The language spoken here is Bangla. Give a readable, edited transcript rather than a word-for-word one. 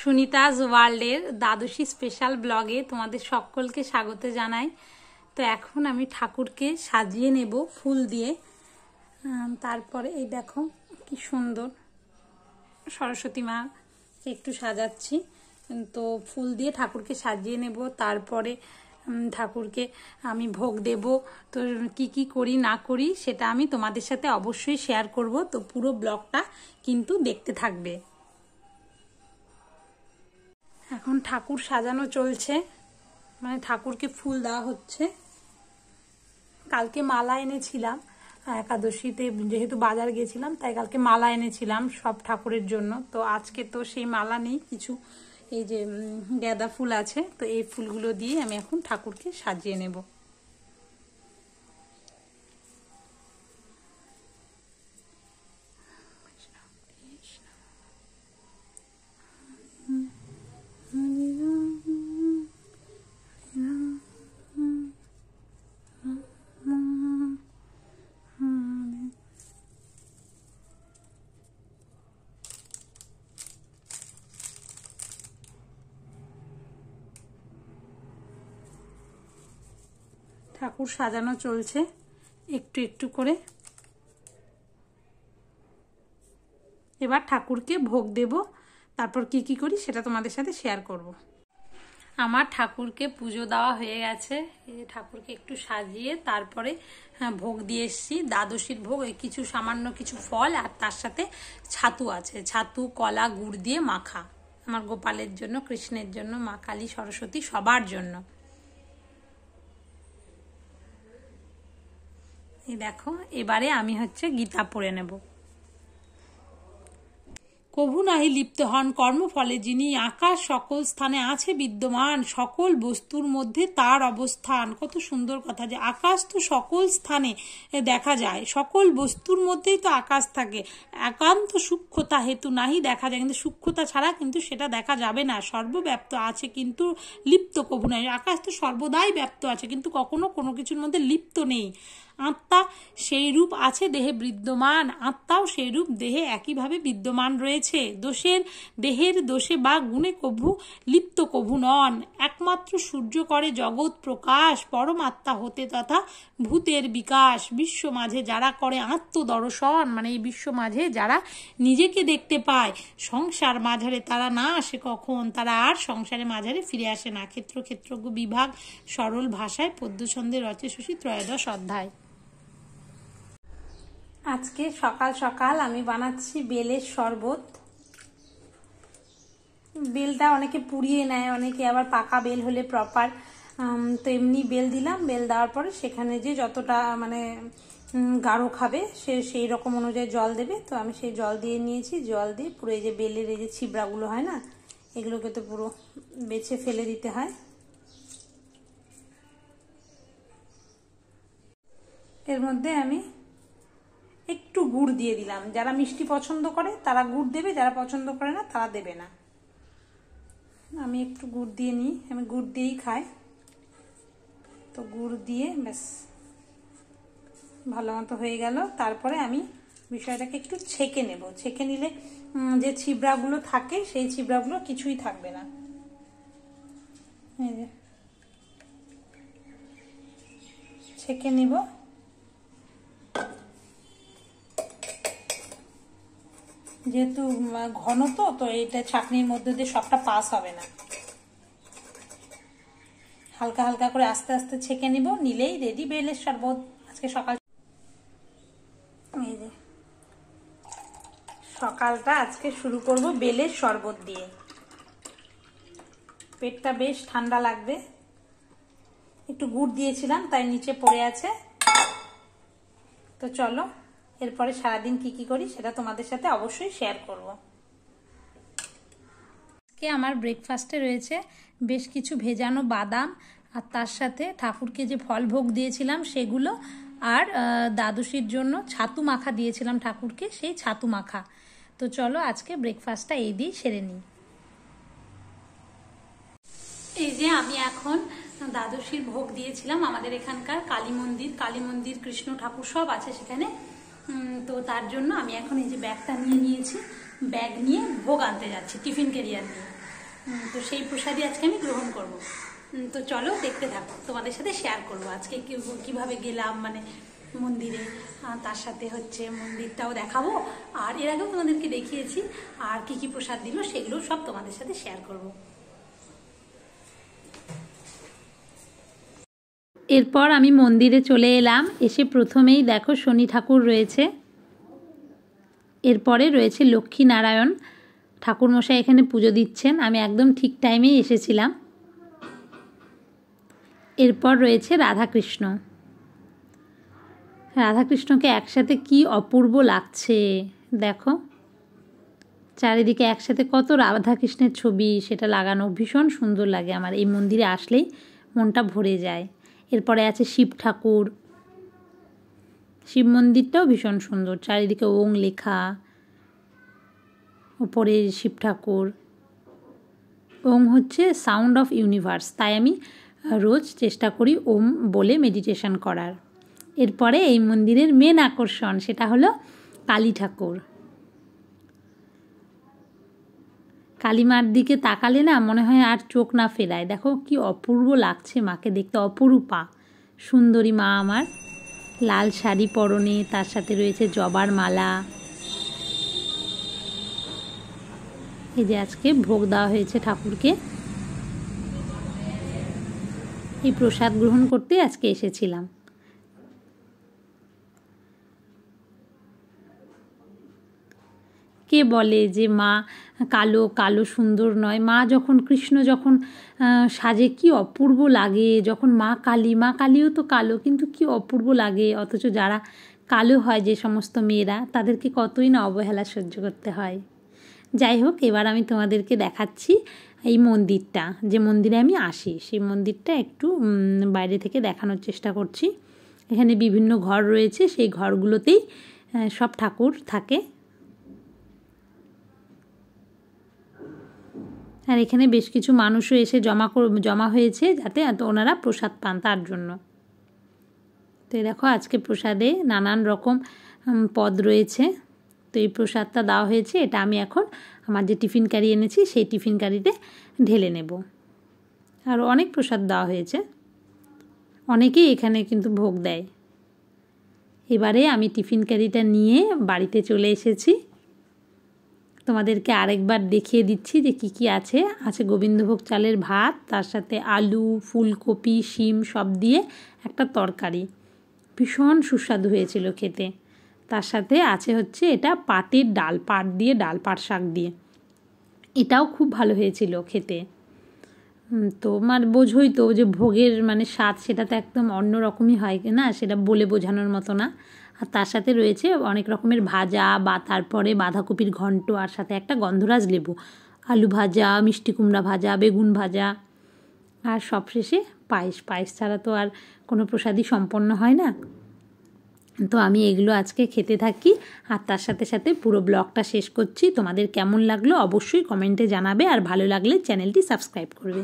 সুনিতাজ ওয়ার্ল্ডের দ্বাদশী স্পেশাল ব্লগে তোমাদের সকলকে স্বাগত জানাই। তো এখন আমি ঠাকুরকে সাজিয়ে নেব ফুল দিয়ে। তারপরে এই দেখো কি সুন্দর সরস্বতী মা একটু সাজাচ্ছি, তো ফুল দিয়ে ঠাকুরকে সাজিয়ে নেব। তারপরে ঠাকুরকে আমি ভোগ দেব। তো কি করি না করি সেটা আমি তোমাদের সাথে অবশ্যই শেয়ার করব, তো পুরো ব্লগটা কিন্তু দেখতে থাকবে। এখন ঠাকুর সাজানো চলছে, মানে ঠাকুরকে ফুল দেওয়া হচ্ছে। কালকে মালা এনেছিলাম একাদশীতে, যেহেতু বাজার গেছিলাম তাই কালকে মালা এনেছিলাম সব ঠাকুরের জন্য। তো আজকে তো সেই মালা নেই, কিছু এই যে গাঁদা ফুল আছে, তো এই ফুলগুলো দিয়ে আমি এখন ঠাকুরকে সাজিয়ে নেব। ঠাকুর সাজানো চলছে একটু একটু করে। এবার ঠাকুরকে ভোগ দেব, তারপর কি করি সেটা তোমাদের সাথে শেয়ার করব। আমার ঠাকুরকে পুজো দেওয়া হয়ে গেছে। এই ঠাকুরকে একটু সাজিয়ে তারপরে ভোগ দিয়ে এসছি, দ্বাদশীর ভোগ। ওই কিছু সামান্য কিছু ফল আর তার সাথে ছাতু আছে, ছাতু কলা গুড় দিয়ে মাখা, আমার গোপালের জন্য, কৃষ্ণের জন্য, মা কালী সরস্বতী সবার জন্য। এই দেখো এবারে আমি গীতা পড়ে নেব। কভু নাহি লিপ্ত হন কর্মফলে যিনি, আকাশ সকল স্থানে আছে বিদ্যমান, সকল বস্তুর মধ্যে তার অবস্থান। কত সুন্দর কথা, যে আকাশ তো সকল স্থানে দেখা যায়, সকল বস্তুর মধ্যেই তো আকাশ থাকে। একান্ত সূক্ষ্মতা হেতু নাহি দেখা যায়, কিন্তু সূক্ষ্মতা ছাড়া কিন্তু সেটা দেখা যাবে না। সর্বব্যাপ্ত আছে কিন্তু লিপ্ত কভু নাই। আকাশ তো সর্বদাই ব্যাপ্ত আছে, কিন্তু কখনো কোনো কিছুর মধ্যে লিপ্ত নেই। আত্মা সেই রূপ আছে দেহে বিদ্যমান, আত্মাও সেই রূপ দেহে একইভাবে বিদ্যমান রয়েছে। দেহের দোষে বা গুণে কভু লিপ্ত কভু নন। একমাত্র সূর্য করে জগৎ প্রকাশ, পরমাত্মা হতে তথা ভূতের বিকাশ। বিশ্ব মাঝে যারা করে আত্মদর্শন, মানে এই বিশ্ব মাঝে যারা নিজেকে দেখতে পায়, সংসার মাঝারে তারা না আসে কখন, তারা আর সংসারের মাঝারে ফিরে আসে না। ক্ষেত্রজ্ঞ বিভাগ সরল ভাষায় পদ্যছন্দে রচে শশী, ত্রয়োদশ অধ্যায়। আজকে সকাল সকাল আমি বানাচ্ছি বেলের শরবত। বেলটা অনেকে পুড়িয়ে নেয়, অনেকে আবার পাকা বেল হলে প্রপার। তো এমনি বেল দিলাম, বেল দেওয়ার পরে সেখানে যে যতটা মানে গাঢ় খাবে সে সেই রকম অনুযায়ী জল দেবে। তো আমি সেই জল দিয়ে নিয়েছি, জল দিয়ে পুরো এই যে বেলের এই যে ছিবড়াগুলো হয় না, এগুলোকে তো পুরো বেছে ফেলে দিতে হয়। এর মধ্যে আমি একটু গুড় দিয়ে দিলাম। যারা মিষ্টি পছন্দ করে তারা গুড় দেবে, যারা পছন্দ করে না তারা দেবে না। আমি একটু গুড় দিয়ে নিই, আমি গুড় দিয়েই খাই। তো গুড় দিয়ে ব্যাস ভালো মতো হয়ে গেল। তারপরে আমি বিষয়টাকে একটু ছেঁকে নেব। ছেঁকে নিলে যে ছিবড়াগুলো থাকে সেই ছিবড়াগুলো কিছুই থাকবে না। এই যে ছেঁকে নিব। যেহেতু ঘন তো এটা ছাঁকনির মধ্যে দিয়ে সবটা পাস হবে না। হালকা হালকা করে আস্তে আস্তে ছেঁকে নিব, নিলেই রেডি বেলের শরবত। আজকে এই যে সকালটা আজকে শুরু করব বেলের শরবত দিয়ে। পেটটা বেশ ঠান্ডা লাগবে। একটু গুড় দিয়েছিলাম তাই নিচে পড়ে আছে। তো চলো এরপরে সারাদিন কি করি সেটা তোমাদের সাথে অবশ্যই শেয়ার করব। আজকে আমার ব্রেকফাস্টে রয়েছে বেশ কিছু ভেজানো বাদাম, আর তার সাথে ঠাকুরকে যে ফল ভোগ দিয়েছিলাম সেগুলো, আর দ্বাদশীর জন্য ছাতু মাখা দিয়েছিলাম ঠাকুরকে, সেই ছাতু মাখা। তো চলো আজকে ব্রেকফাস্টটা এই দিয়ে সেরে নিই। এই যে আমি এখন দ্বাদশীর ভোগ দিয়েছিলাম আমাদের এখানকার কালী মন্দির কৃষ্ণ ঠাকুর সব আছে সেখানে। তো তার জন্য আমি এখন এই যে ব্যাগটা নিয়ে নিয়েছি, ব্যাগ নিয়ে ভোগ আনতে যাচ্ছি টিফিন ক্যারিয়ার নিয়ে। তো সেই প্রসাদই আজকে আমি গ্রহণ করব। তো চলো দেখতে থাকো, তোমাদের সাথে শেয়ার করবো আজকে কিভাবে গেলাম মানে মন্দিরে, তার সাথে হচ্ছে মন্দিরটাও দেখাবো, আর এর আগেও তোমাদেরকে দেখিয়েছি, আর কি কি প্রসাদ দিল সেগুলো সব তোমাদের সাথে শেয়ার করব। এরপর আমি মন্দিরে চলে এলাম, এসে প্রথমেই দেখো শনি ঠাকুর রয়েছে, এরপরে রয়েছে লক্ষ্মী নারায়ণ ঠাকুরমশাই এখানে পুজো দিচ্ছেন, আমি একদম ঠিক টাইমেই এসেছিলাম। এরপর রয়েছে রাধাকৃষ্ণ, রাধাকৃষ্ণকে একসাথে কি অপূর্ব লাগছে দেখো, চারিদিকে একসাথে কত রাধাকৃষ্ণের ছবি সেটা লাগানো, ভীষণ সুন্দর লাগে আমার, এই মন্দিরে আসলেই মনটা ভরে যায়। এরপরে আছে শিব ঠাকুর, শিব মন্দিরটাও ভীষণ সুন্দর, চারিদিকে ওং লেখা, ওপরে শিব ঠাকুর। ওম হচ্ছে সাউন্ড অফ ইউনিভার্স, তাই আমি রোজ চেষ্টা করি ওম বলে মেডিটেশন করার। এরপরে এই মন্দিরের মেন আকর্ষণ সেটা হলো কালী ঠাকুর। কালীমার দিকে তাকালে না মনে হয় আর চোখ না ফেরায়, দেখো কি অপূর্ব লাগছে মাকে দেখতে, অপরূপা সুন্দরী মা আমার, লাল শাড়ি পরনে, তার সাথে রয়েছে জবার মালা। এই যে আজকে ভোগ দেওয়া হয়েছে ঠাকুরকে, এই প্রসাদ গ্রহণ করতে আজকে এসেছিলাম। কে বলে যে মা কালো কালো সুন্দর নয়, মা যখন কৃষ্ণ যখন সাজে কি অপূর্ব লাগে, যখন মা কালীও তো কালো, কিন্তু কি অপূর্ব লাগে, অথচ যারা কালো হয় যে সমস্ত মেয়েরা তাদেরকে কতই না অবহেলা সহ্য করতে হয়। যাই হোক, এবার আমি তোমাদেরকে দেখাচ্ছি এই মন্দিরটা, যে মন্দিরে আমি আসি সেই মন্দিরটা একটু বাইরে থেকে দেখানোর চেষ্টা করছি। এখানে বিভিন্ন ঘর রয়েছে, সেই ঘরগুলোতেই সব ঠাকুর থাকে, আর এখানে বেশ কিছু মানুষও এসে জমা হয়েছে যাতে ওনারা প্রসাদ পান তার জন্য। তো দেখো আজকে প্রসাদে নানান রকম পদ রয়েছে, তো এই প্রসাদটা দেওয়া হয়েছে, এটা আমি এখন আমার যে টিফিন ক্যারি এনেছি সেই টিফিন ক্যারিতে ঢেলে নেব। আর অনেক প্রসাদ দেওয়া হয়েছে, অনেকেই এখানে কিন্তু ভোগ দেয়। এবারে আমি টিফিন ক্যারিটা নিয়ে বাড়িতে চলে এসেছি, তোমাদেরকে আরেকবার দেখিয়ে দিচ্ছি যে কি কি আছে। আছে গোবিন্দভোগ চালের ভাত, তার সাথে আলু, ফুলকপি, শিম সব দিয়ে একটা তরকারি, ভীষণ সুস্বাদু হয়েছিল খেতে। তার সাথে আছে হচ্ছে এটা পাটের ডাল, পাট দিয়ে ডাল, পাট শাক দিয়ে, এটাও খুব ভালো হয়েছিল খেতে। তো মানে বোঝোই তো যে ভোগের মানে স্বাদ সেটা তো একদম অন্য রকমই হয় না, সেটা বলে বোঝানোর মতো না। আর তার সাথে রয়েছে অনেক রকমের ভাজা, বা তারপরে বাঁধাকপির ঘন্ট, আর সাথে একটা গন্ধরাজ লেবু, আলু ভাজা, মিষ্টি কুমড়া ভাজা, বেগুন ভাজা, আর সবশেষে পায়েস। পায়েস ছাড়া তো আর কোনো প্রসাদই সম্পন্ন হয় না। তো আমি এগুলো আজকে খেতে থাকি, আর তার সাথে সাথে পুরো ব্লগটা শেষ করছি। তোমাদের কেমন লাগলো অবশ্যই কমেন্টে জানাবে, আর ভালো লাগলে চ্যানেলটি সাবস্ক্রাইব করবে।